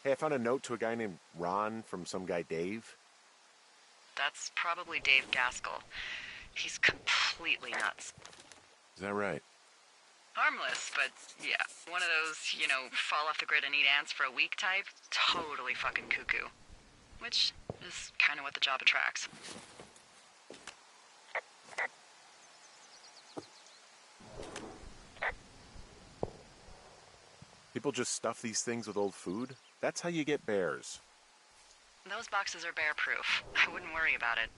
Hey, I found a note to a guy named Ron from some guy Dave. That's probably Dave Gaskell. He's completely nuts. Is that right? Harmless, but yeah, one of those, fall off the grid and eat ants for a week type. Totally fucking cuckoo. Which is kind of what the job attracts. People just stuff these things with old food? That's how you get bears. Those boxes are bear-proof. I wouldn't worry about it.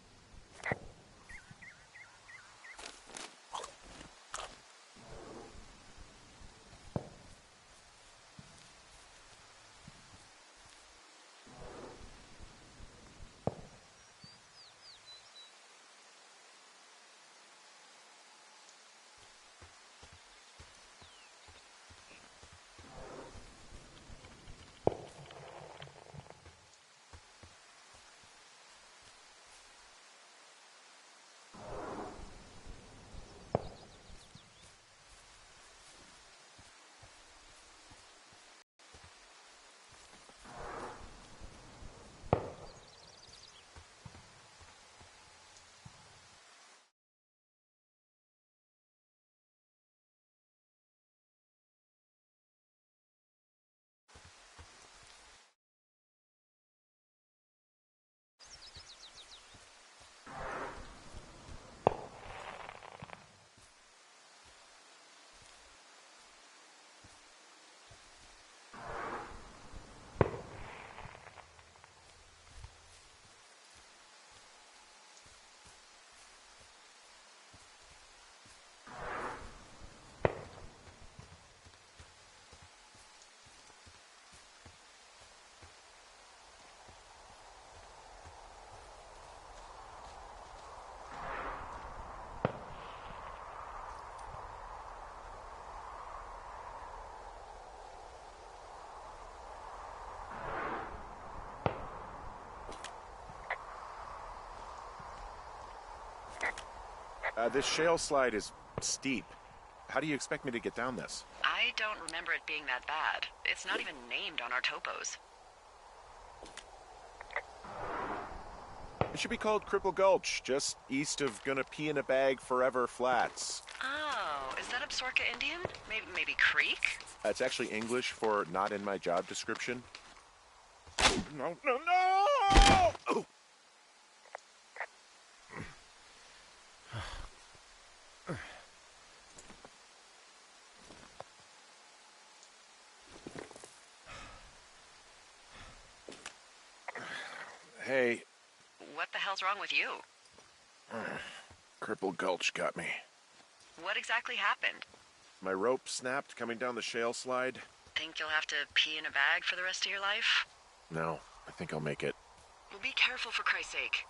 This shale slide is steep. How do you expect me to get down this? I don't remember it being that bad. It's not even named on our topos. It should be called Cripple Gulch, just east of Gonna Pee in a Bag Forever Flats. Oh, is that Absorka Indian? Maybe Creek? It's actually English for not in my job description. No, no, no! Oh! Hey. What the hell's wrong with you? Cripple Gulch got me. What exactly happened? My rope snapped coming down the shale slide. Think you'll have to pee in a bag for the rest of your life? No, I think I'll make it. Well, be careful for Christ's sake.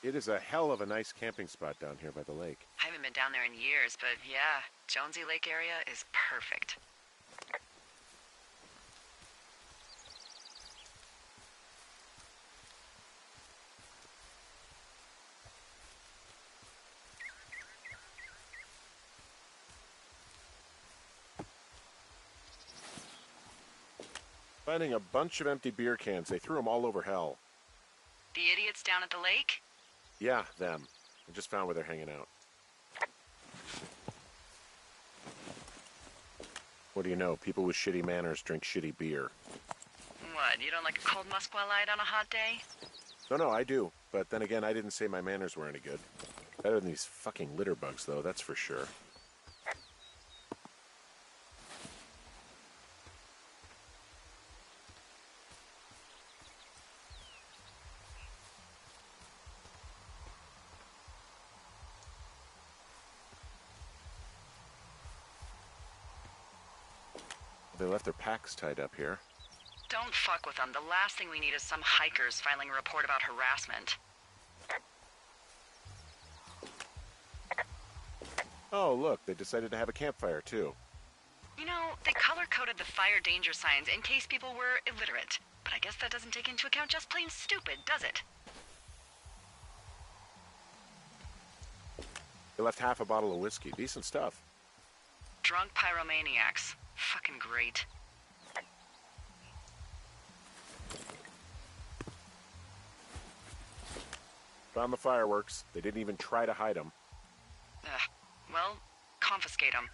It is a hell of a nice camping spot down here by the lake. I haven't been down there in years, but yeah, Jonesy Lake area is perfect. Finding a bunch of empty beer cans. They threw them all over hell. The idiots down at the lake? Yeah, them. I just found where they're hanging out. What do you know? People with shitty manners drink shitty beer. What, you don't like a cold Musqua Light on a hot day? No, I do. But then again, I didn't say my manners were any good. Better than these fucking litter bugs, though, that's for sure. They left their packs tied up here. Don't fuck with them. The last thing we need is some hikers filing a report about harassment. Oh, look, they decided to have a campfire, too. You know, they color-coded the fire danger signs in case people were illiterate. But I guess that doesn't take into account just plain stupid, does it? They left half a bottle of whiskey. Decent stuff. Drunk pyromaniacs. Fucking great. Found the fireworks. They didn't even try to hide them. Ugh. Well, confiscate them.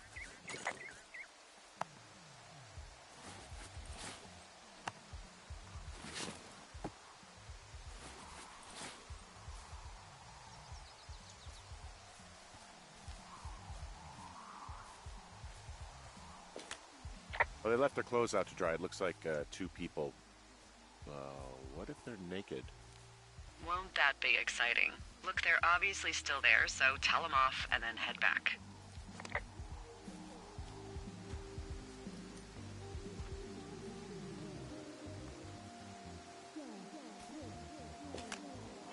Well, they left their clothes out to dry. It looks like two people. What if they're naked? Won't that be exciting? Look, they're obviously still there, so tell them off and then head back.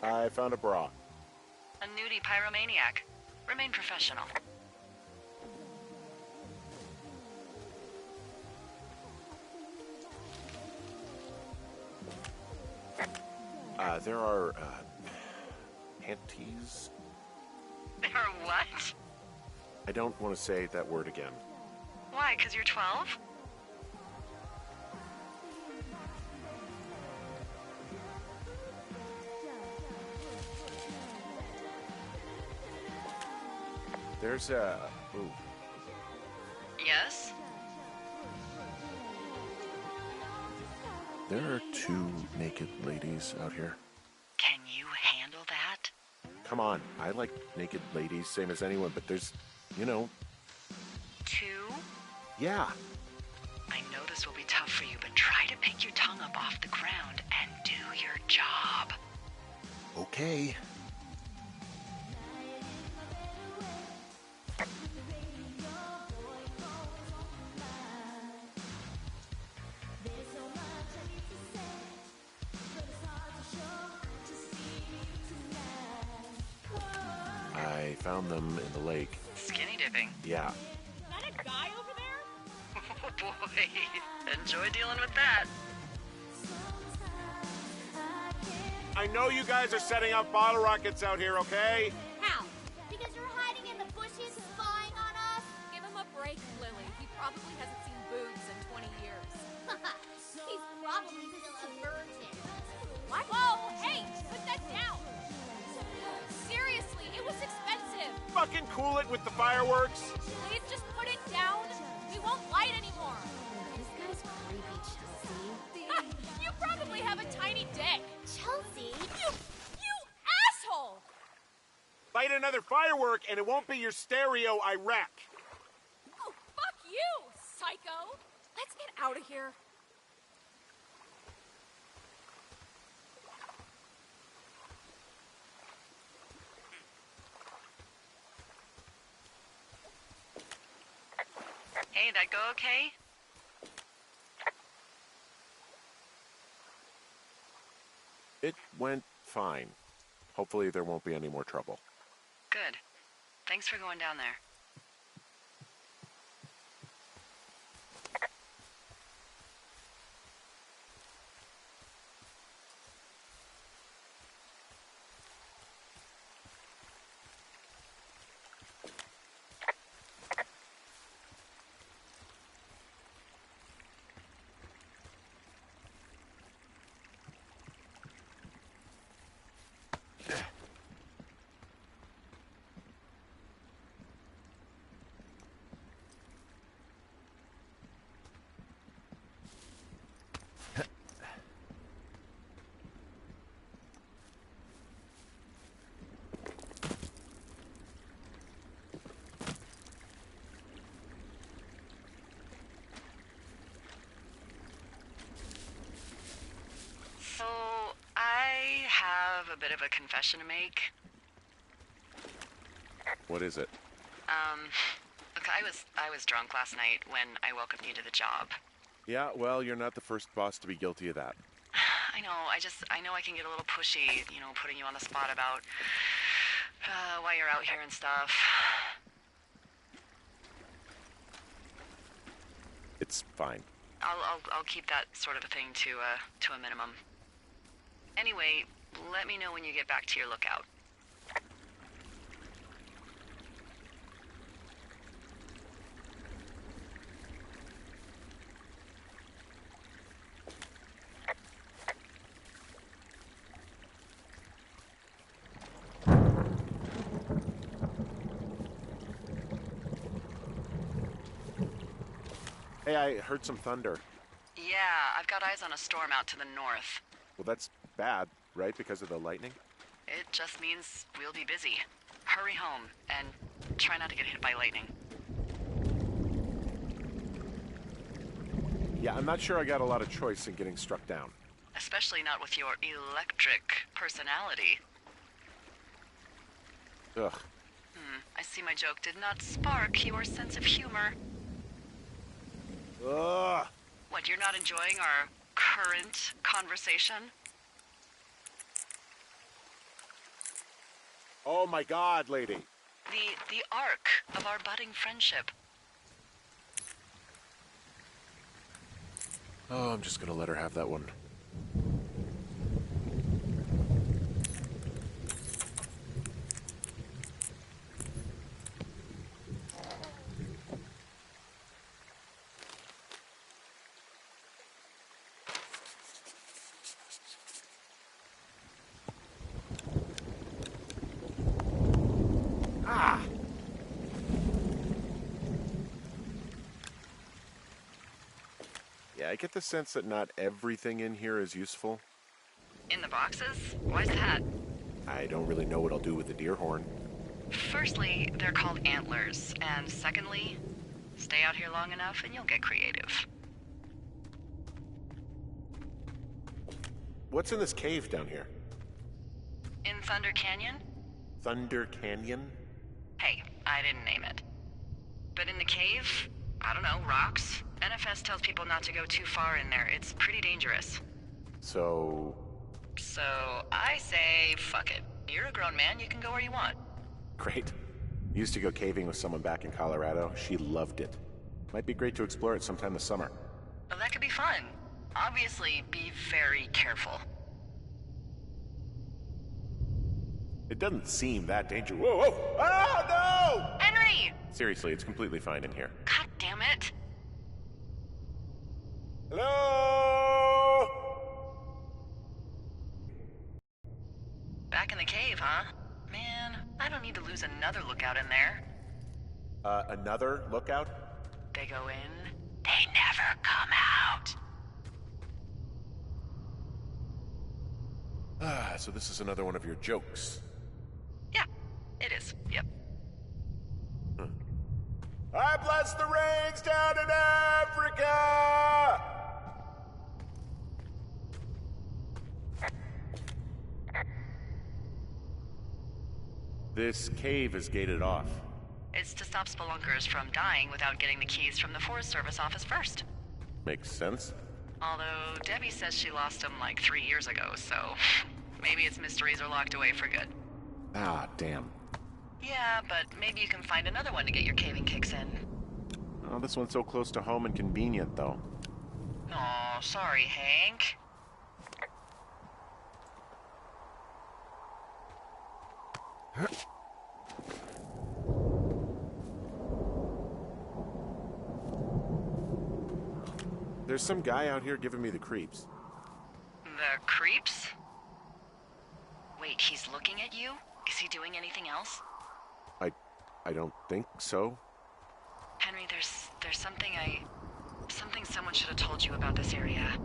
I found a bra. A nudie pyromaniac. Remain professional. There are, panties? There are what? I don't want to say that word again. Why, 'cause you're 12? There's a... Ooh. Yes? There are two naked ladies out here. Can you handle that? Come on, I like naked ladies, same as anyone, but there's, you know... Two? Yeah. I know this will be tough for you, but try to pick your tongue up off the ground and do your job. Okay. I found them in the lake. Skinny dipping. Yeah. Is that a guy over there? Oh boy. Enjoy dealing with that. I know you guys are setting up bottle rockets out here, okay? How? Because you're hiding in the bushes spying on us? Give him a break, Lily. He probably hasn't seen boobs in 20 years. He's probably still a virgin. What? Whoa, hey, put that down. Seriously, it was expensive. Fucking cool it with the fireworks. Please just put it down. We won't light anymore. This guy's creepy, Chelsea. You probably have a tiny dick. Chelsea? You asshole! Light another firework and it won't be your stereo I wreck. Oh, fuck you, psycho. Let's get out of here. Hey, that go okay? It went fine. Hopefully there won't be any more trouble. Good. Thanks for going down there. So, I have a bit of a confession to make. What is it? Look, I was drunk last night when I welcomed you to the job. Yeah, well, you're not the first boss to be guilty of that. I know, I know I can get a little pushy, you know, putting you on the spot about why you're out here and stuff. It's fine. I'll keep that sort of a thing to a minimum. Anyway, let me know when you get back to your lookout. Hey, I heard some thunder. Yeah, I've got eyes on a storm out to the north. Well, that's bad, right? Because of the lightning? It just means we'll be busy. Hurry home, and try not to get hit by lightning. Yeah, I'm not sure I got a lot of choice in getting struck down. Especially not with your electric personality. Ugh. I see my joke did not spark your sense of humor. Ugh. What, you're not enjoying our current conversation? Oh my God, lady. The arc of our budding friendship. Oh, I'm just gonna let her have that one. Yeah, I get the sense that not everything in here is useful. In the boxes? Why's that? I don't really know what I'll do with the deer horn. Firstly, they're called antlers. And secondly, stay out here long enough and you'll get creative. What's in this cave down here? In Thunder Canyon? Thunder Canyon? Hey, I didn't name it. But in the cave, I don't know, rocks? NFS tells people not to go too far in there. It's pretty dangerous. So I say, fuck it. You're a grown man, you can go where you want. great. Used to go caving with someone back in Colorado. She loved it. Might be great to explore it sometime this summer. Well, that could be fun. Obviously, be very careful. It doesn't seem that dangerous. Whoa, whoa! Oh, no! Henry! Seriously, it's completely fine in here. God damn it. Hello? Back in the cave, huh? Man, I don't need to lose another lookout in there. Another lookout? They go in, they never come out. So this is another one of your jokes. Yeah, it is. Yep. I bless the rains down in Africa! This cave is gated off. It's to stop spelunkers from dying without getting the keys from the Forest Service office first. Makes sense. Although Debbie says she lost them like 3 years ago, so maybe its mysteries are locked away for good. Ah, damn. Yeah, but maybe you can find another one to get your caving kicks in. Oh, this one's so close to home and convenient, though. Aw, sorry, Hank. There's some guy out here giving me the creeps. The creeps? Wait, he's looking at you? Is he doing anything else? I don't think so. Henry, there's something someone should have told you about this area.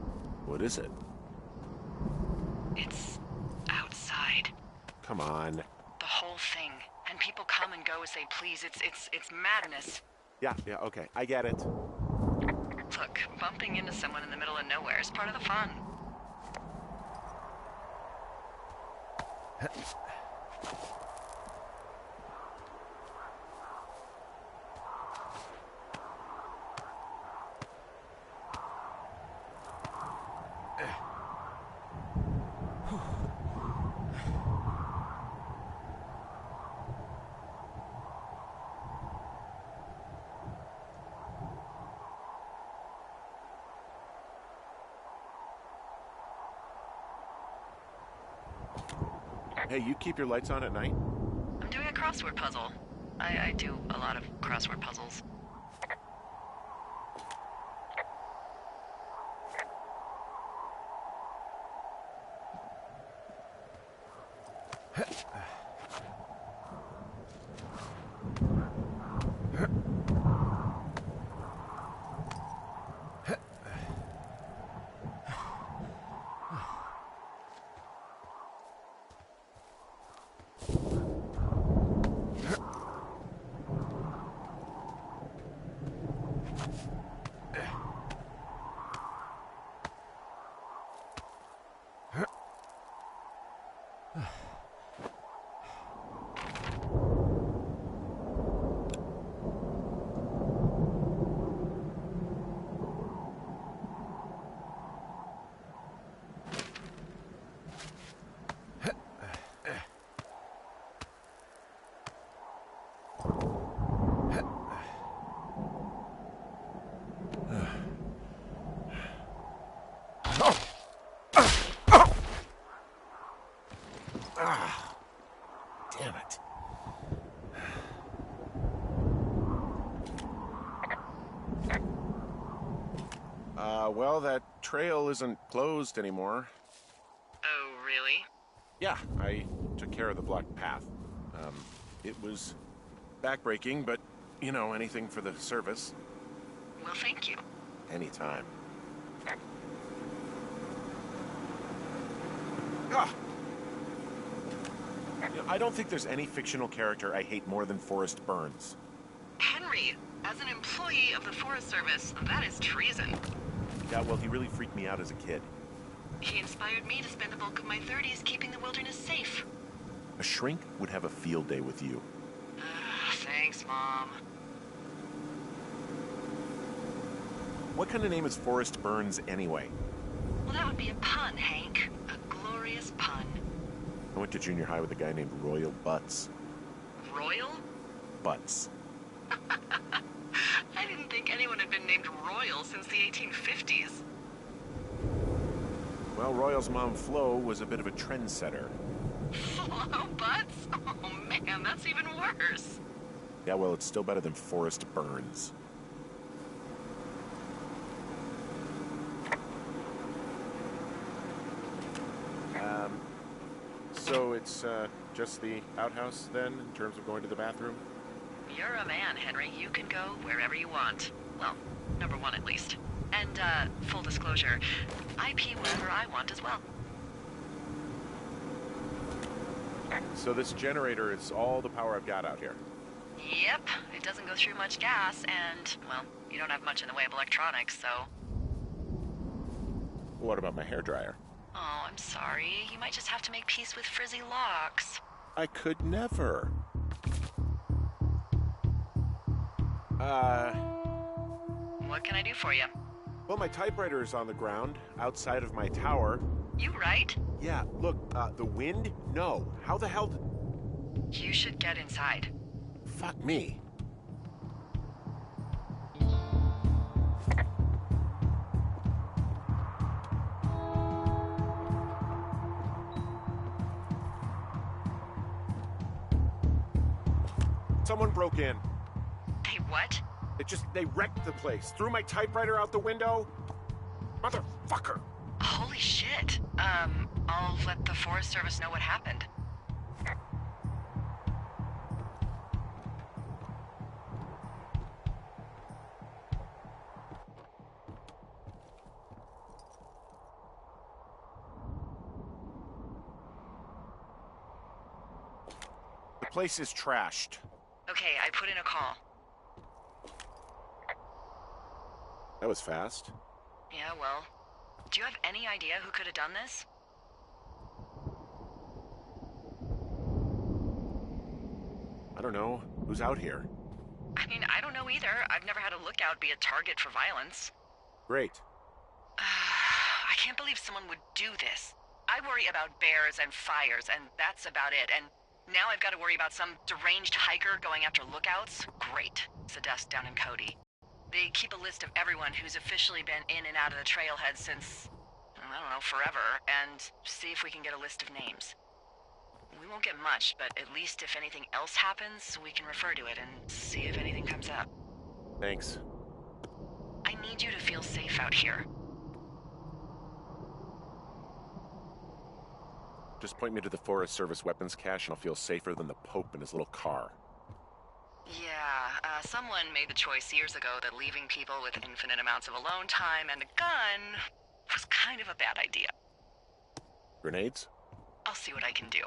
What is it? It's outside. Come on. The whole thing. And people come and go as they please. It's madness. Yeah, okay. I get it. Look, bumping into someone in the middle of nowhere is part of the fun. Hey, you keep your lights on at night? I'm doing a crossword puzzle. I do a lot of crossword puzzles. Damn it. Well, that trail isn't closed anymore. Oh, really? Yeah, I took care of the blocked path. It was backbreaking, but, you know, anything for the service. Well, thank you. Anytime. Ah! You know, I don't think there's any fictional character I hate more than Forrest Burns. Henry, as an employee of the Forest Service, that is treason. Yeah, well, he really freaked me out as a kid. He inspired me to spend the bulk of my 30s keeping the wilderness safe. A shrink would have a field day with you. Thanks, Mom. What kind of name is Forrest Burns anyway? Well, that would be a pun, Hank. A glorious pun. I went to junior high with a guy named Royal Butts. Royal? Butts. I didn't think anyone had been named Royal since the 1850s. Well, Royal's mom, Flo, was a bit of a trendsetter. Flo Butts? Oh, man, that's even worse. Yeah, well, it's still better than Forrest Burns. So it's just the outhouse then, in terms of going to the bathroom? You're a man, Henry. You can go wherever you want. Well, number one at least. And, full disclosure, I pee wherever I want as well. So this generator is all the power I've got out here. Yep, it doesn't go through much gas, and, well, you don't have much in the way of electronics, so... What about my hairdryer? Oh, I'm sorry. You might just have to make peace with frizzy locks. I could never. What can I do for you? Well, my typewriter is on the ground, outside of my tower. You right? Yeah, look, the wind? No. How the hell did... You should get inside. Fuck me. Someone broke in. They what? They wrecked the place. Threw my typewriter out the window. Motherfucker. Holy shit. I'll let the Forest Service know what happened. The place is trashed. Okay, I put in a call. That was fast. Yeah, well, do you have any idea who could have done this? I don't know. Who's out here? I mean, I don't know either. I've never had a lookout be a target for violence. Great. I can't believe someone would do this. I worry about bears and fires, and that's about it. And now I've got to worry about some deranged hiker going after lookouts? Great. It's a desk down in Cody. They keep a list of everyone who's officially been in and out of the trailhead since, I don't know, forever, and see if we can get a list of names. We won't get much, but at least if anything else happens, we can refer to it and see if anything comes up. Thanks. I need you to feel safe out here. Just point me to the Forest Service weapons cache and I'll feel safer than the Pope in his little car. Yeah, someone made the choice years ago that leaving people with infinite amounts of alone time and a gun was kind of a bad idea. Grenades? I'll see what I can do.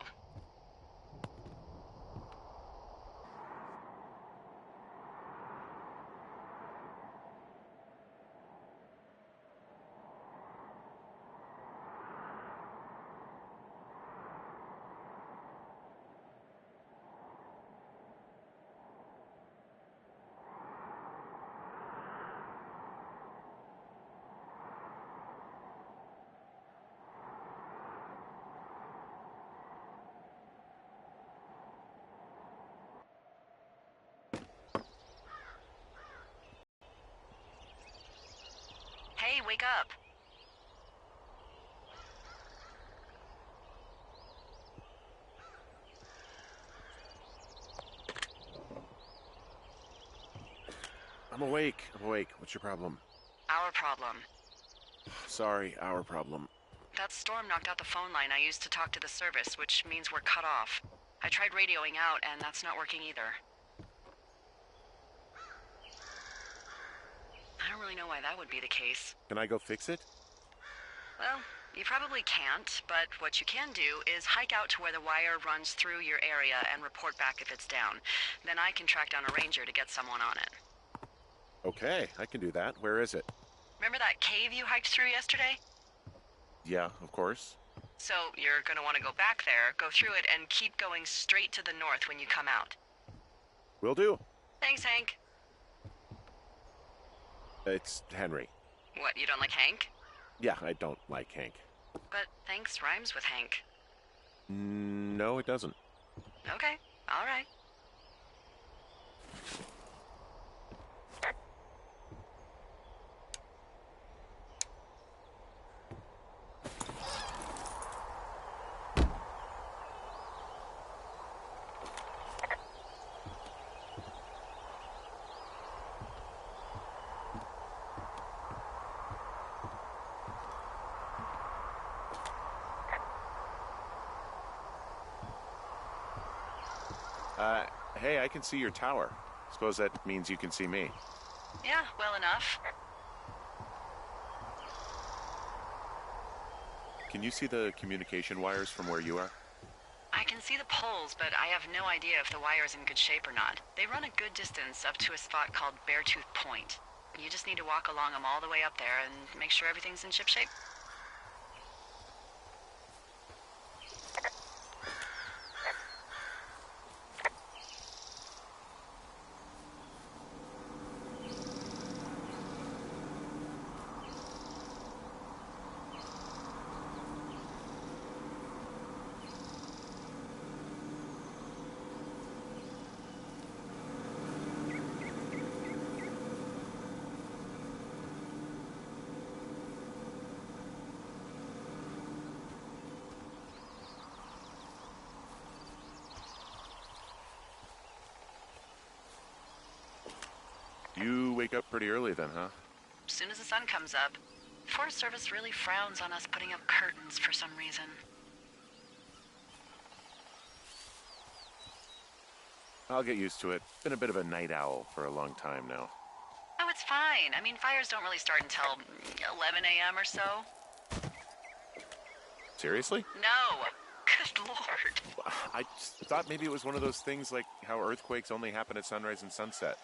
Hey, wake up. I'm awake. What's your problem? Our problem. Sorry, our problem. That storm knocked out the phone line I used to talk to the service, which means we're cut off. I tried radioing out, and that's not working either. I don't really know why that would be the case. Can I go fix it? Well, you probably can't, but what you can do is hike out to where the wire runs through your area and report back if it's down. Then I can track down a ranger to get someone on it. Okay, I can do that. Where is it? Remember that cave you hiked through yesterday? Yeah, of course. So you're gonna want to go back there, go through it, and keep going straight to the north when you come out. Will do. Thanks, Hank. It's Henry. What, you don't like Hank? Yeah, I don't like Hank. But thanks rhymes with Hank. No, it doesn't. Okay, all right. Hey, I can see your tower. Suppose that means you can see me. Yeah, well enough. Can you see the communication wires from where you are? I can see the poles, but I have no idea if the wire's in good shape or not. They run a good distance up to a spot called Beartooth Point. You just need to walk along them all the way up there and make sure everything's in shipshape. You wake up pretty early then, huh? As soon as the sun comes up. The Forest Service really frowns on us putting up curtains for some reason. I'll get used to it. Been a bit of a night owl for a long time now. Oh, it's fine. I mean, fires don't really start until 11 a.m. or so. Seriously? No! Good lord. I just thought maybe it was one of those things like how earthquakes only happen at sunrise and sunset.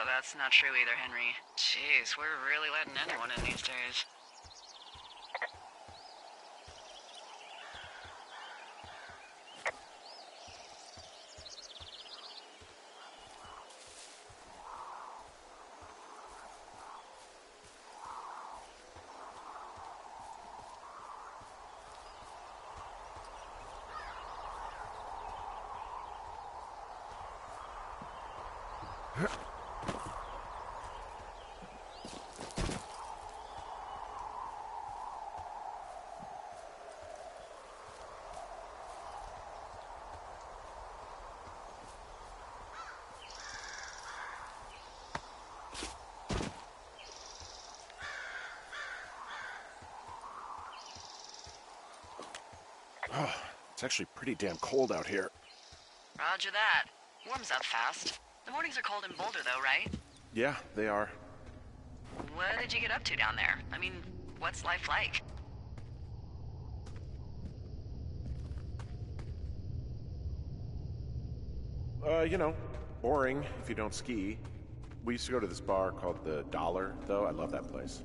That's not true either, Henry. Jeez, we're really letting anyone in these days. Oh, it's actually pretty damn cold out here. Roger that. Warms up fast. The mornings are cold in Boulder, though, right? Yeah, they are. What did you get up to down there? I mean, what's life like? Boring if you don't ski. We used to go to this bar called the Dollar, though. I love that place.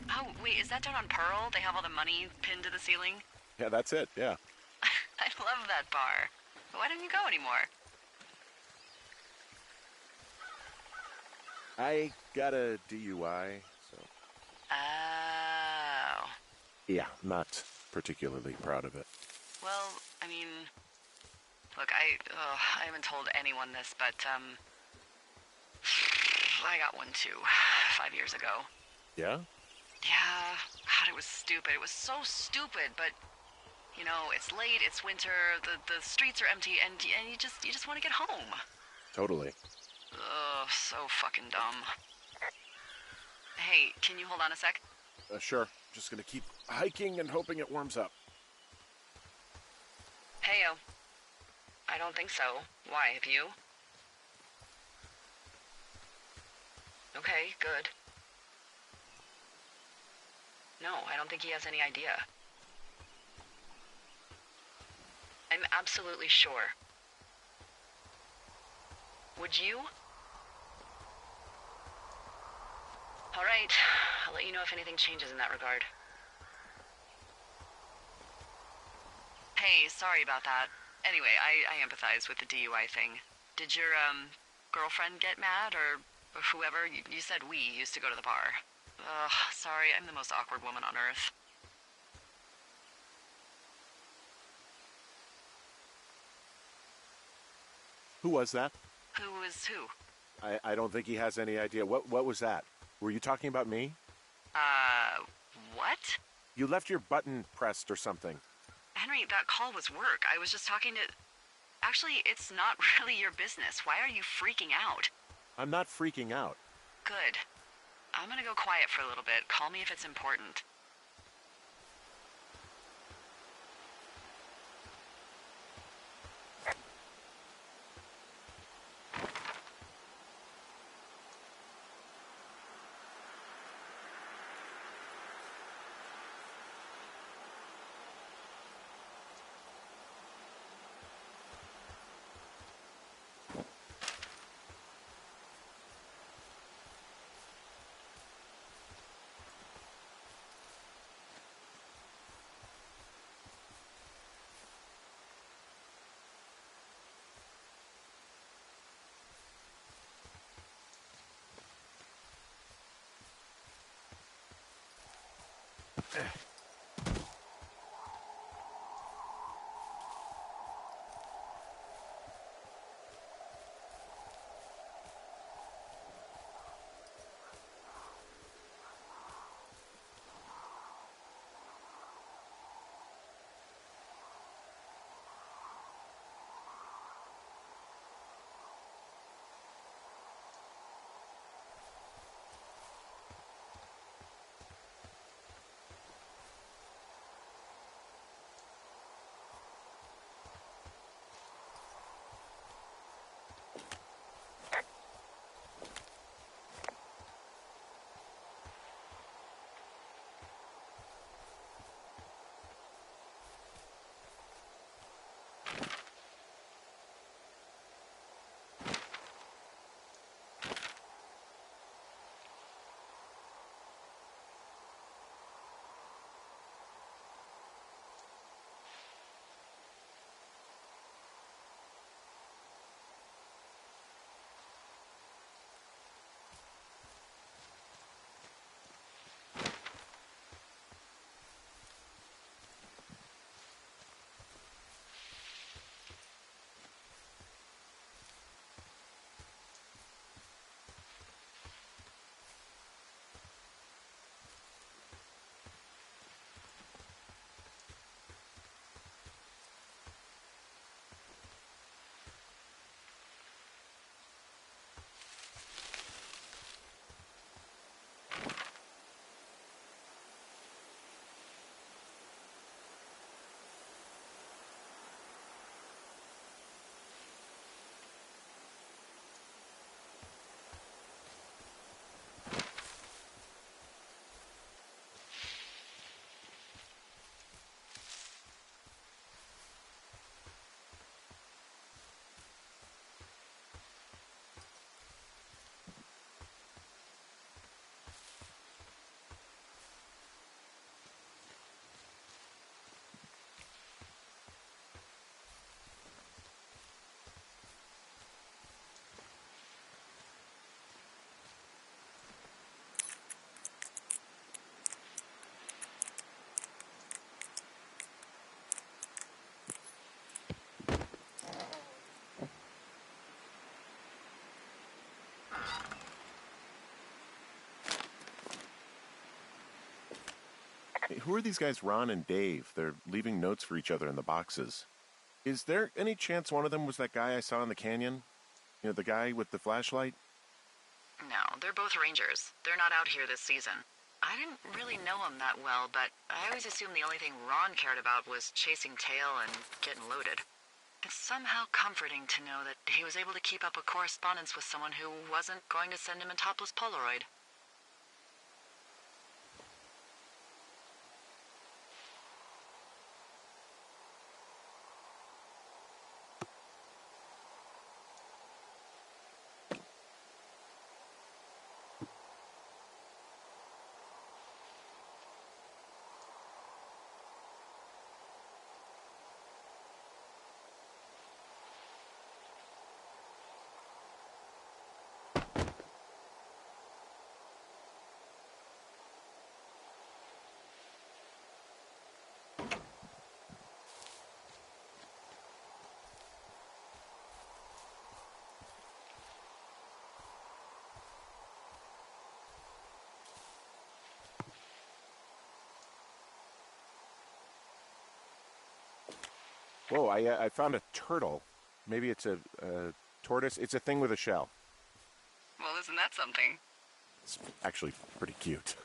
Oh, wait, is that down on Pearl? They have all the money pinned to the ceiling? Yeah, that's it, yeah. I love that bar. Why don't you go anymore? I got a DUI, so... Oh. Yeah, not particularly proud of it. Well, I mean... Look, I haven't told anyone this, but, I got one too, 5 years ago. Yeah? Yeah, God, it was stupid. It was so stupid, but, you know, it's late, it's winter, the streets are empty, and you just want to get home. Totally. Ugh, so fucking dumb. Hey, can you hold on a sec? Sure. Just gonna keep hiking and hoping it warms up. Heyo. I don't think so. Why, have you? Okay, good. No, I don't think he has any idea. I'm absolutely sure. Would you? All right, I'll let you know if anything changes in that regard. Hey, sorry about that. Anyway, I empathize with the DUI thing. Did your, girlfriend get mad, or whoever? You said we used to go to the bar. Ugh, sorry, I'm the most awkward woman on earth. Who was that? Who is who? I don't think he has any idea. What was that? Were you talking about me? What? You left your button pressed or something. Henry, that call was work. I was just talking to... Actually, it's not really your business. Why are you freaking out? I'm not freaking out. Good. I'm gonna go quiet for a little bit. Call me if it's important. Hey, who are these guys, Ron and Dave? They're leaving notes for each other in the boxes. Is there any chance one of them was that guy I saw in the canyon? You know, the guy with the flashlight? No, they're both rangers. They're not out here this season. I didn't really know him that well, but I always assumed the only thing Ron cared about was chasing tail and getting loaded. It's somehow comforting to know that he was able to keep up a correspondence with someone who wasn't going to send him a topless Polaroid. Whoa, I found a turtle. Maybe it's a tortoise. It's a thing with a shell. Well, isn't that something? It's actually pretty cute.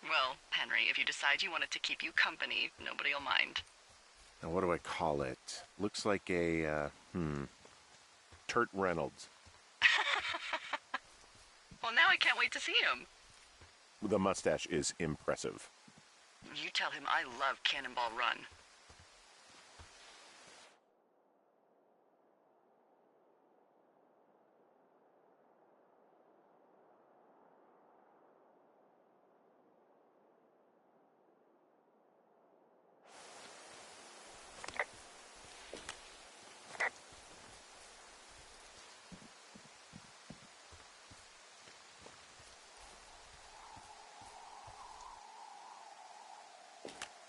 Well, Henry, if you decide you want it to keep you company, nobody'll mind. Now, what do I call it? Looks like a, Turt Reynolds. Well, now I can't wait to see him. The mustache is impressive. You tell him I love Cannonball Run.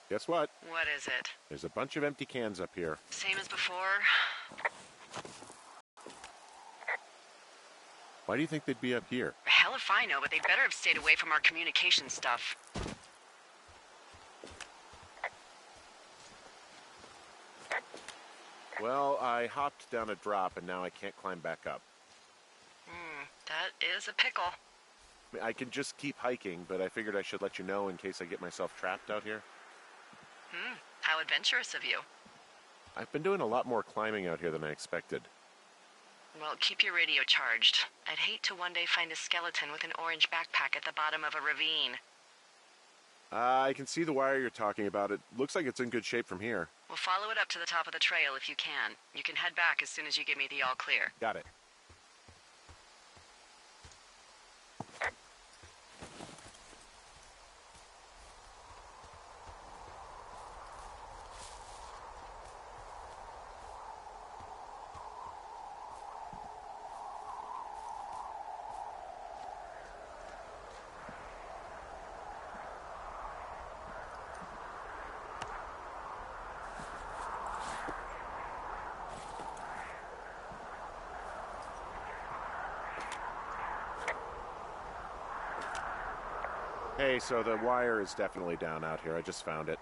Guess what? What is it? There's a bunch of empty cans up here. Same as before? Why do you think they'd be up here? Hell if I know, but they better have stayed away from our communication stuff. Well, I hopped down a drop and now I can't climb back up. That is a pickle. I mean, I can just keep hiking, but I figured I should let you know in case I get myself trapped out here. How adventurous of you. I've been doing a lot more climbing out here than I expected. Well, keep your radio charged. I'd hate to one day find a skeleton with an orange backpack at the bottom of a ravine. I can see the wire you're talking about. It looks like it's in good shape from here. We'll follow it up to the top of the trail if you can. You can head back as soon as you give me the all clear. Got it. Hey, so the wire is definitely down out here. I just found it.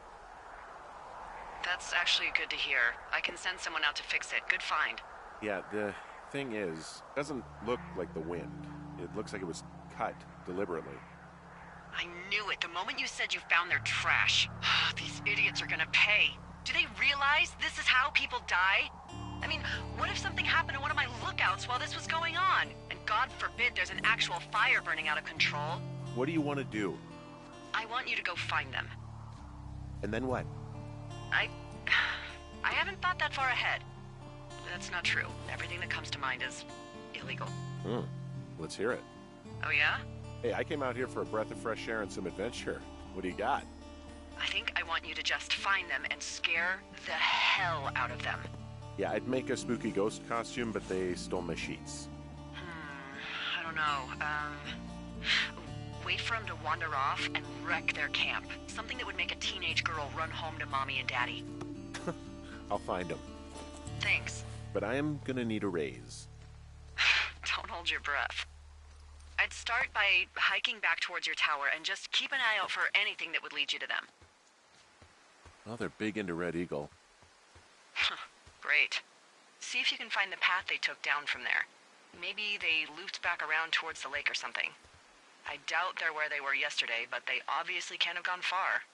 That's actually good to hear. I can send someone out to fix it. Good find. Yeah, the thing is, it doesn't look like the wind. It looks like it was cut deliberately. I knew it the moment you said you found their trash. These idiots are gonna pay. Do they realize this is how people die? I mean, what if something happened to one of my lookouts while this was going on? And God forbid there's an actual fire burning out of control. What do you want to do? I want you to go find them. And then what? I haven't thought that far ahead. That's not true. Everything that comes to mind is illegal. Let's hear it. Oh yeah? Hey, I came out here for a breath of fresh air and some adventure. What do you got? I think I want you to just find them and scare the hell out of them. Yeah, I'd make a spooky ghost costume, but they stole my sheets. I don't know. Wait for them to wander off and wreck their camp. Something that would make a teenage girl run home to mommy and daddy. I'll find them. Thanks. But I am gonna need a raise. Don't hold your breath. I'd start by hiking back towards your tower and just keep an eye out for anything that would lead you to them. Well, they're big into Red Eagle. Great. See if you can find the path they took down from there. Maybe they looped back around towards the lake or something. I doubt they're where they were yesterday, but they obviously can't have gone far.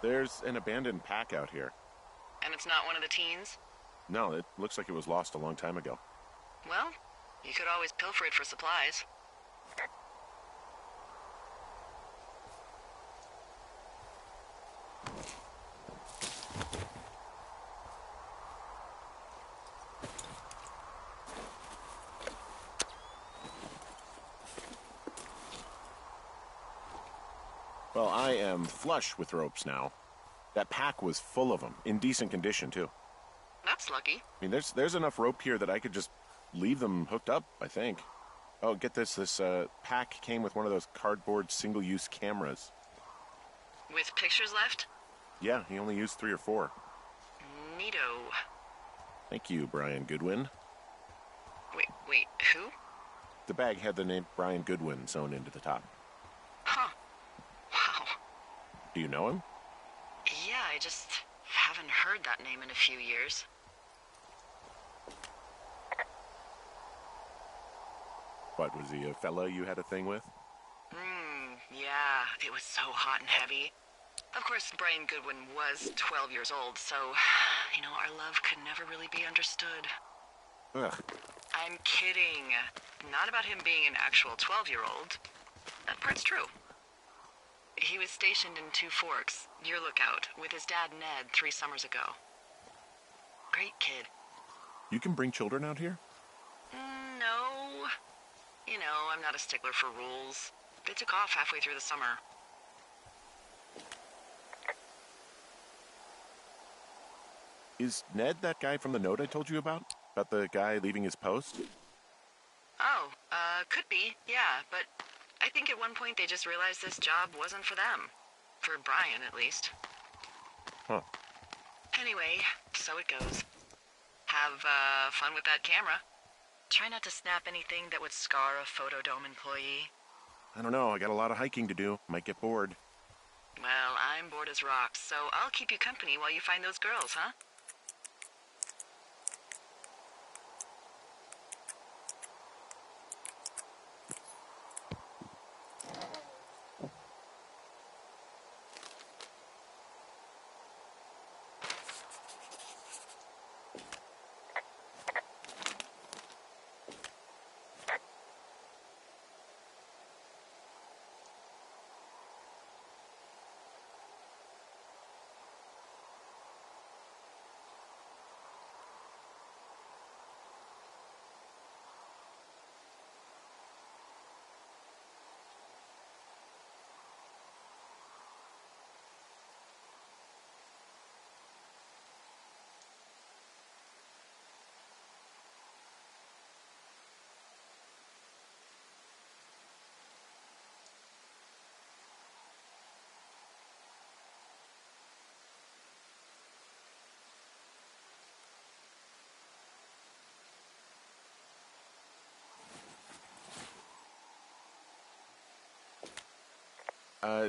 There's an abandoned pack out here. And it's not one of the teens? No, it looks like it was lost a long time ago. Well, you could always pilfer it for supplies. Well, I am flush with ropes now. That pack was full of them, in decent condition, too. That's lucky. I mean, there's enough rope here that I could just leave them hooked up, I think. Oh, get this. This pack came with one of those cardboard single-use cameras. With pictures left? Yeah, he only used 3 or 4. Neato. Thank you, Brian Goodwin. Wait, who? The bag had the name Brian Goodwin sewn into the top. Huh. Wow. Do you know him? Yeah, I just haven't heard that name in a few years. What, was he a fella you had a thing with? Yeah, it was so hot and heavy. Of course, Brian Goodwin was 12 years old, so, our love could never really be understood. Ugh. I'm kidding. Not about him being an actual 12-year-old. That part's true. He was stationed in Two Forks, your lookout, with his dad Ned 3 summers ago. Great kid. You can bring children out here? No. I'm not a stickler for rules. They took off halfway through the summer. Is Ned that guy from the note I told you about? About the guy leaving his post? Oh, could be, yeah, but I think at one point they just realized this job wasn't for them. For Brian, at least. Huh. Anyway, so it goes. Have, fun with that camera. Try not to snap anything that would scar a Photodome employee. I don't know, I got a lot of hiking to do. Might get bored. Well, I'm bored as rocks, so I'll keep you company while you find those girls, huh?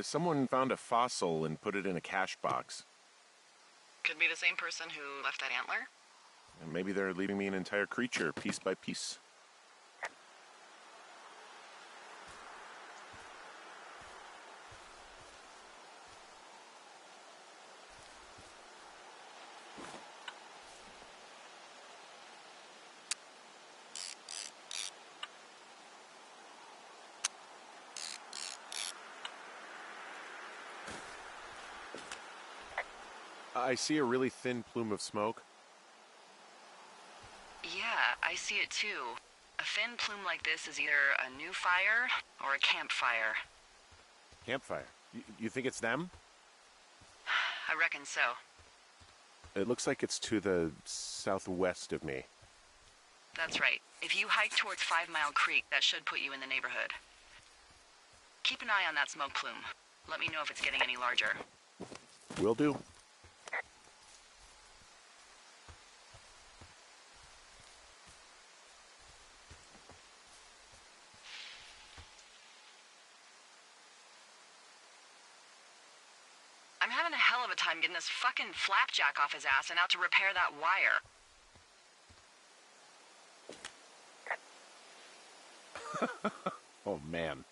Someone found a fossil and put it in a cash box. Could be the same person who left that antler. And maybe they're leaving me an entire creature, piece by piece. I see a really thin plume of smoke. Yeah, I see it too. A thin plume like this is either a new fire or a campfire. Campfire. You think it's them? I reckon so. It looks like it's to the southwest of me. That's right. If you hike towards 5 Mile Creek, that should put you in the neighborhood. Keep an eye on that smoke plume. Let me know if it's getting any larger. Will do. I'm having a hell of a time getting this fucking flapjack off his ass and out to repair that wire. Oh, man.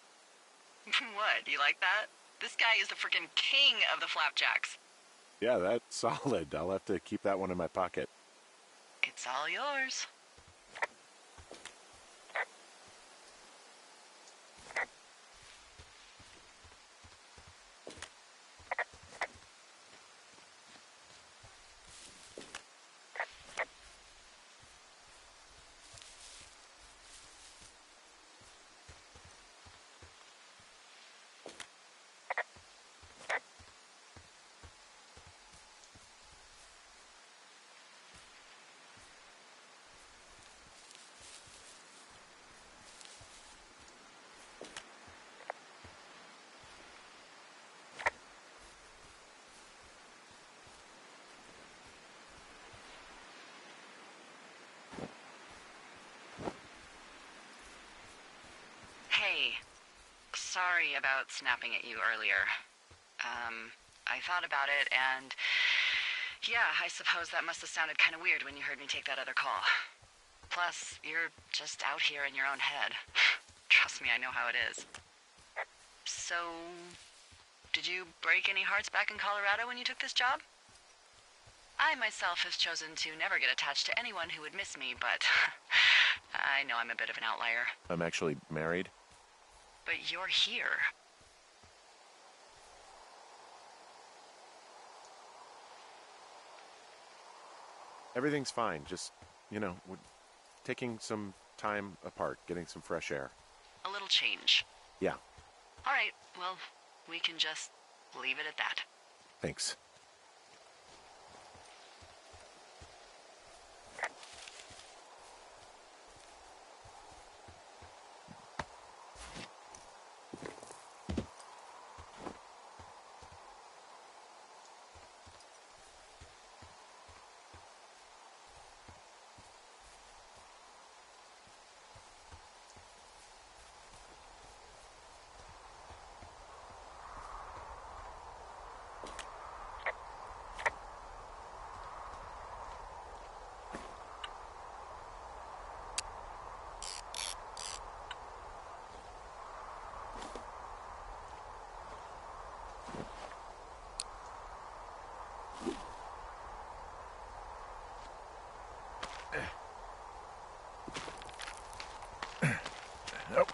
What, you like that? This guy is the freaking king of the flapjacks. Yeah, that's solid. I'll have to keep that one in my pocket. It's all yours. Hey, sorry about snapping at you earlier. I thought about it, and yeah, I suppose that must have sounded kind of weird when you heard me take that other call. Plus, you're just out here in your own head. Trust me, I know how it is. So, did you break any hearts back in Colorado when you took this job? I myself have chosen to never get attached to anyone who would miss me, but I know I'm a bit of an outlier. I'm actually married. But you're here. Everything's fine. Just, we're taking some time apart, getting some fresh air. A little change. Yeah. All right, well, we can just leave it at that. Thanks. Nope.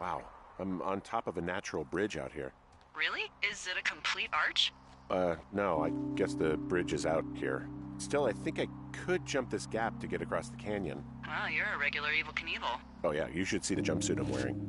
Wow, I'm on top of a natural bridge out here. Really? Is it a complete arch? No, I guess the bridge is out here. Still, I think I could jump this gap to get across the canyon. Wow, you're a regular Evel Knievel. Oh yeah, you should see the jumpsuit I'm wearing.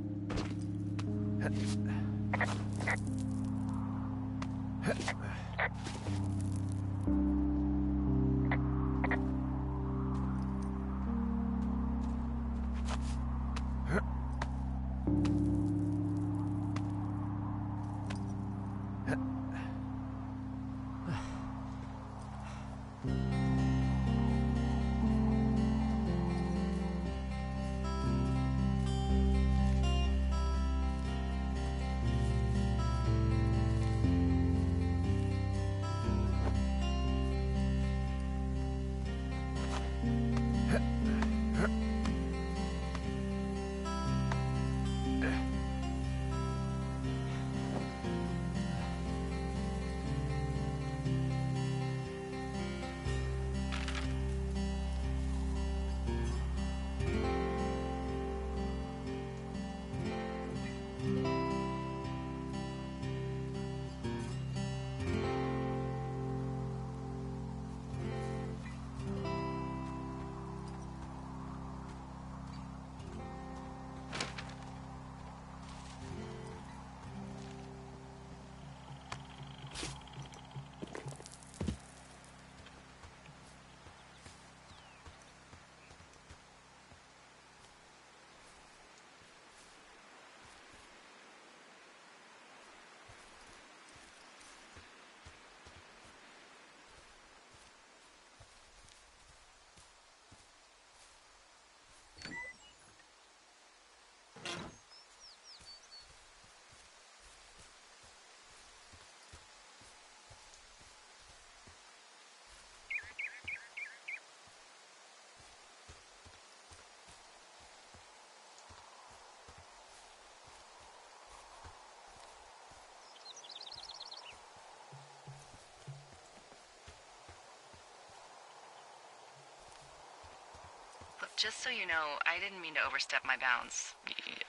just so you know, I didn't mean to overstep my bounds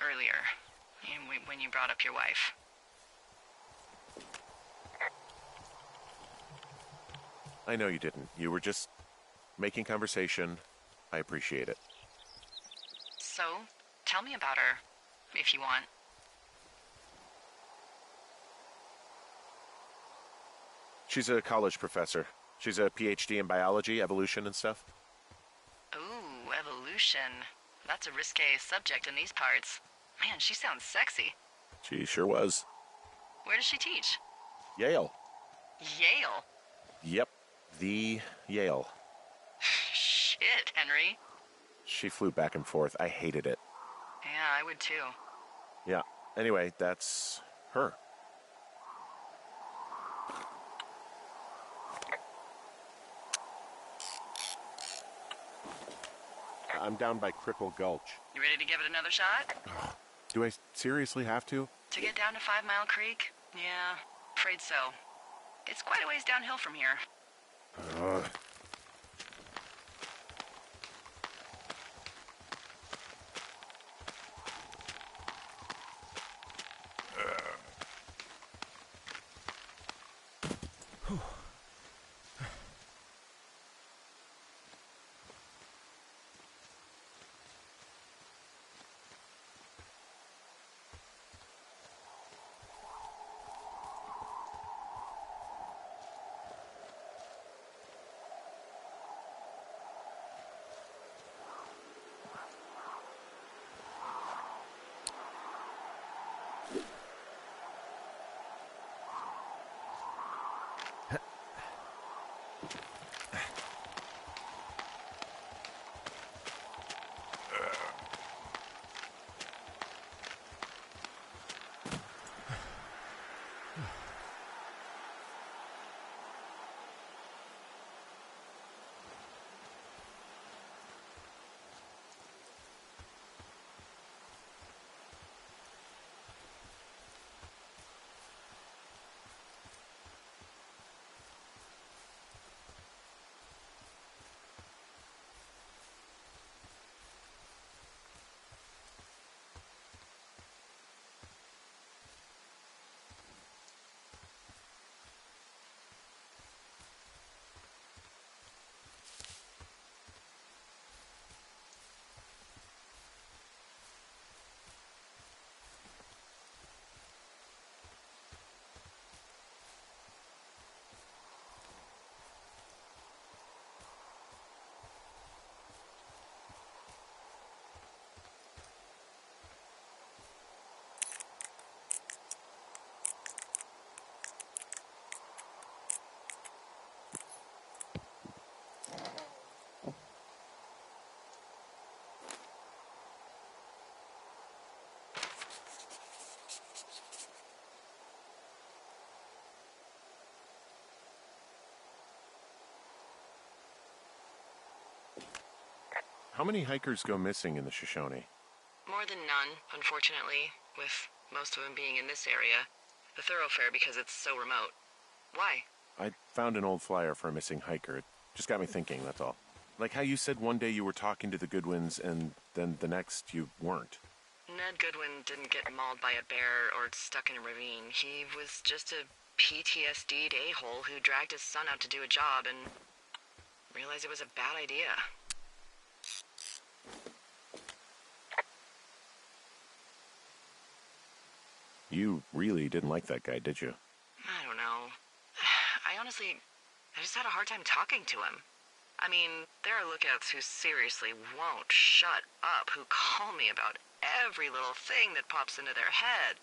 earlier, when you brought up your wife. I know you didn't. You were just making conversation. I appreciate it. So, tell me about her, if you want. She's a college professor. She's a PhD in biology, evolution, and stuff. Ooh, evolution. That's a risque subject in these parts. Man, she sounds sexy. She sure was. Where does she teach? Yale. Yale? Yep, the Yale. Shit, Henry. She flew back and forth. I hated it. Yeah, I would too. Yeah, anyway, that's her. I'm down by Cripple Gulch. You ready to give it another shot? Do I seriously have to? To get down to 5 Mile Creek? Yeah, afraid so. It's quite a ways downhill from here. How many hikers go missing in the Shoshone? More than none, unfortunately, with most of them being in this area. The thoroughfare because it's so remote. Why? I found an old flyer for a missing hiker. It just got me thinking, that's all. Like how you said one day you were talking to the Goodwins and then the next you weren't. Ned Goodwin didn't get mauled by a bear or stuck in a ravine. He was just a PTSD'd a-hole who dragged his son out to do a job and realized it was a bad idea. You really didn't like that guy, did you? I don't know. I just had a hard time talking to him. I mean, there are lookouts who seriously won't shut up, who call me about every little thing that pops into their head.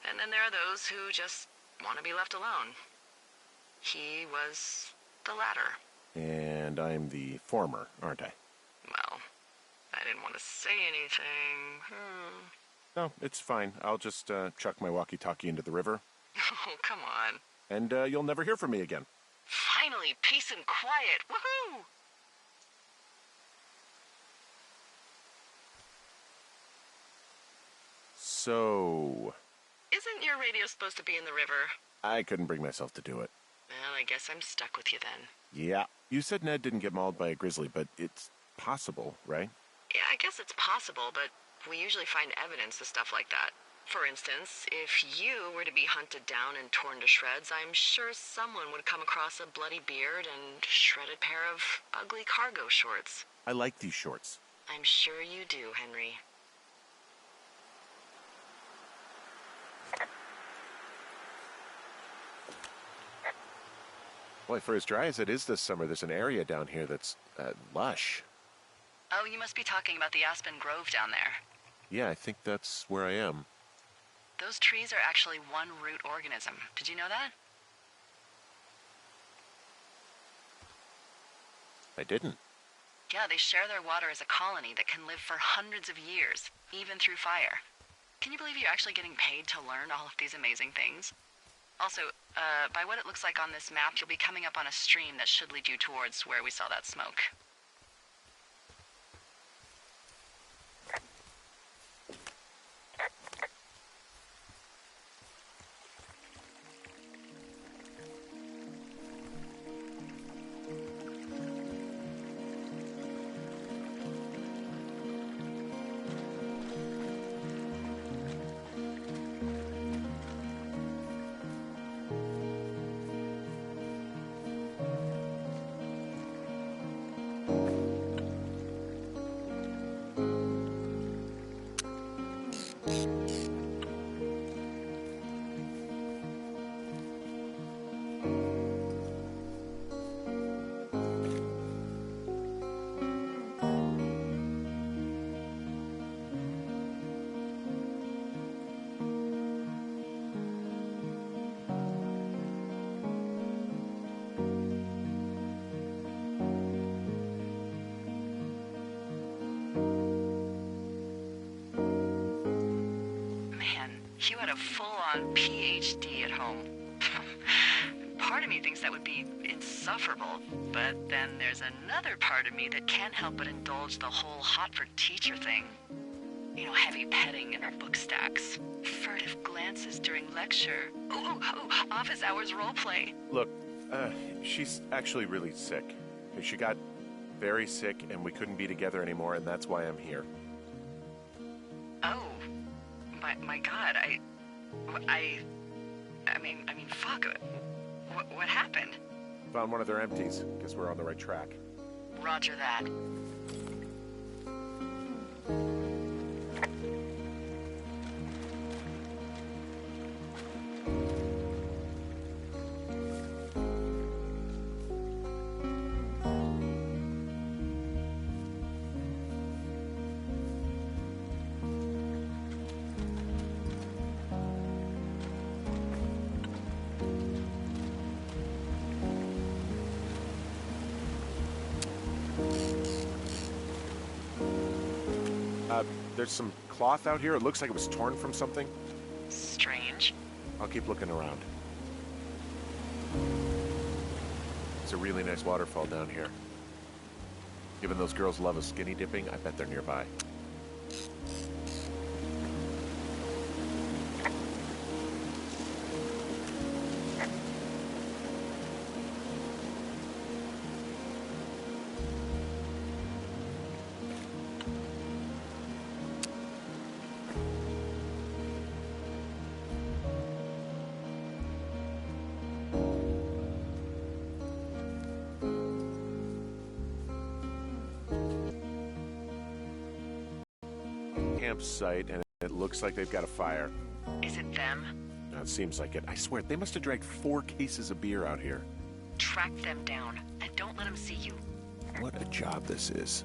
And then there are those who just want to be left alone. He was the latter. And I'm the former, aren't I? Well, I didn't want to say anything. No, it's fine. I'll just chuck my walkie-talkie into the river. Oh, come on. And you'll never hear from me again. Finally, peace and quiet. Woohoo! So... Isn't your radio supposed to be in the river? I couldn't bring myself to do it. Well, I guess I'm stuck with you then. Yeah. You said Ned didn't get mauled by a grizzly, but it's possible, right? Yeah, I guess it's possible, but we usually find evidence of stuff like that. For instance, if you were to be hunted down and torn to shreds, I'm sure someone would come across a bloody beard and shredded pair of ugly cargo shorts. I like these shorts. I'm sure you do, Henry. Boy, for as dry as it is this summer, there's an area down here that's lush. Oh, you must be talking about the Aspen Grove down there. Yeah, I think that's where I am. Those trees are actually one root organism. Did you know that? I didn't. Yeah, they share their water as a colony that can live for hundreds of years, even through fire. Can you believe you're actually getting paid to learn all of these amazing things? Also, by what it looks like on this map, you'll be coming up on a stream that should lead you towards where we saw that smoke. You had a full-on PhD at home. Part of me thinks that would be insufferable, but then there's another part of me that can't help but indulge the whole hot-for-teacher thing. You know, heavy petting in her book stacks, furtive glances during lecture, office hours roleplay. Look, she's actually really sick. She got very sick, and we couldn't be together anymore, and that's why I'm here. Oh. My God, I mean, fuck. What happened? Found one of their empties. Guess we're on the right track. Roger that. There's some cloth out here. It looks like it was torn from something. Strange. I'll keep looking around. It's a really nice waterfall down here. Given those girls love a skinny dipping, I bet they're nearby. Campsite, and it looks like they've got a fire. Is it them? No, it seems like it. I swear, they must have dragged 4 cases of beer out here. Track them down, and don't let them see you. What a job this is.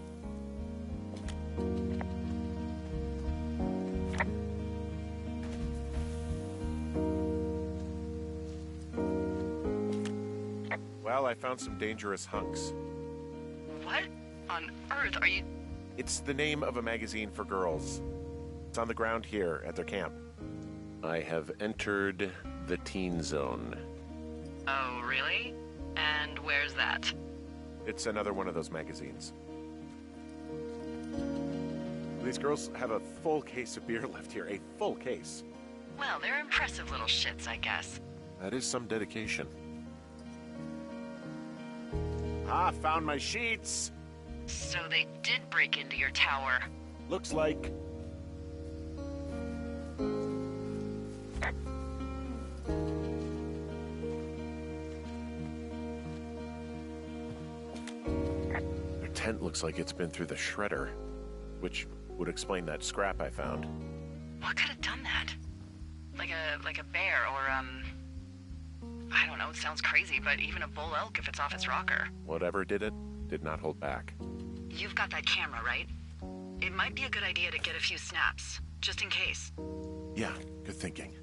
Well, I found some dangerous hunks. What on earth are you... It's the name of a magazine for girls. It's on the ground here at their camp. I have entered the teen zone. Oh, really? And where's that? It's another one of those magazines. These girls have a full case of beer left here. A full case. Well, they're impressive little shits, I guess. That is some dedication. Ah, found my sheets! So they did break into your tower. Looks like... Their tent looks like it's been through the shredder, which would explain that scrap I found. What could have done that? Like a bear or, I don't know, it sounds crazy, but even a bull elk if it's off its rocker. Whatever did it, did not hold back. You've got that camera, right? It might be a good idea to get a few snaps, just in case. Yeah, good thinking.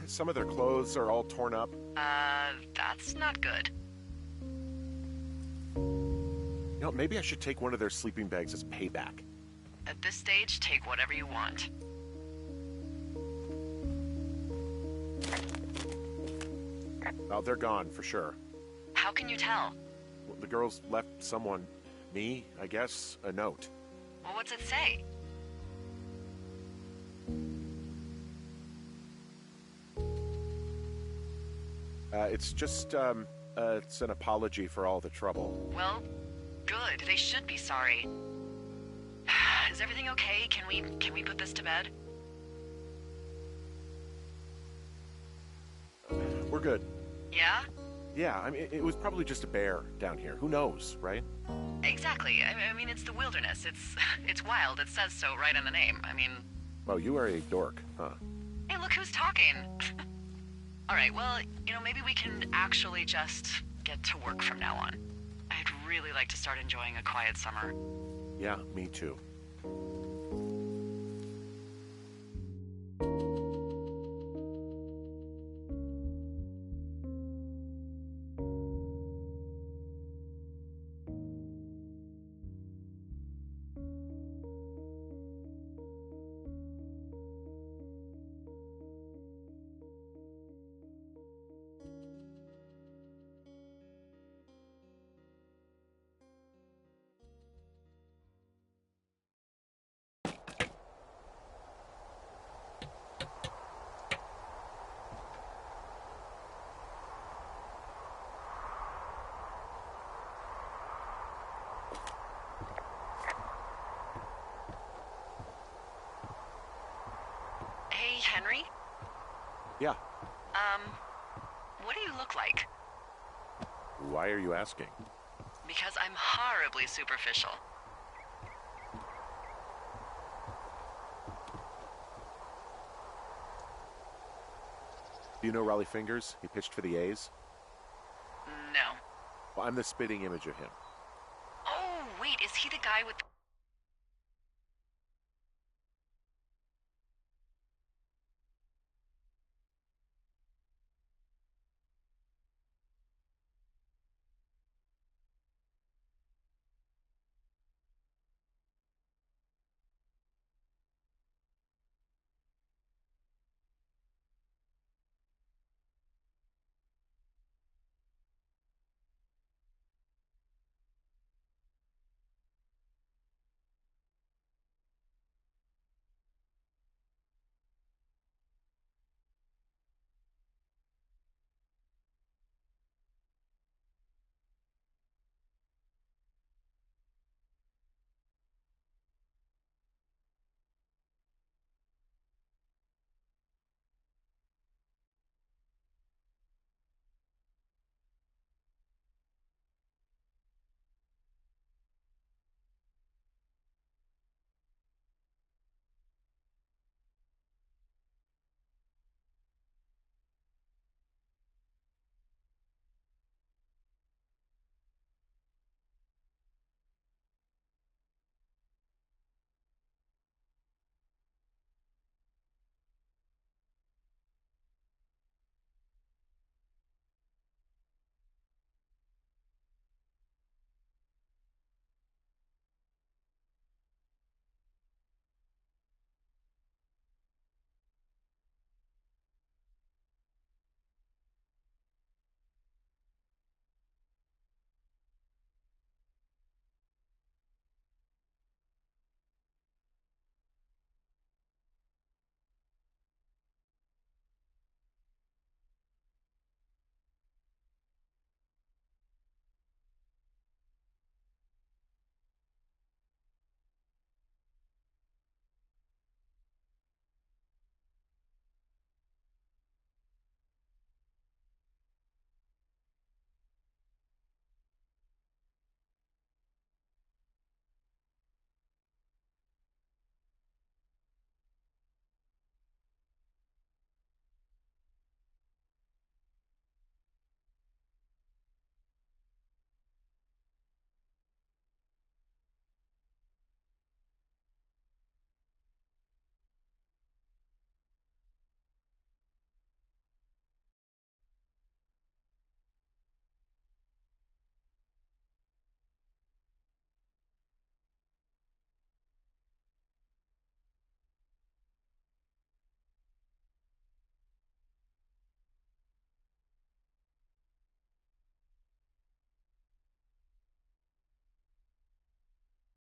Some of their clothes are all torn up. That's not good. You know, maybe I should take one of their sleeping bags as payback. At this stage, take whatever you want. Oh, they're gone, for sure. How can you tell? Well, the girls left someone, me, I guess, a note. Well, what's it say? It's just, it's an apology for all the trouble. Well, good. They should be sorry. Is everything okay? Can we put this to bed? We're good. Yeah? Yeah, I mean, it was probably just a bear down here. Who knows, right? Exactly. I mean, it's the wilderness. It's wild. It says so right in the name. I mean... Oh, you are a dork, huh? Hey, look who's talking. All right, well, you know, maybe we can actually just get to work from now on. I'd really like to start enjoying a quiet summer. Yeah, me too. Hey, Henry? Yeah. What do you look like? Why are you asking? Because I'm horribly superficial. Do you know Raleigh Fingers? He pitched for the A's. No. Well, I'm the spitting image of him. Oh, wait, is he the guy with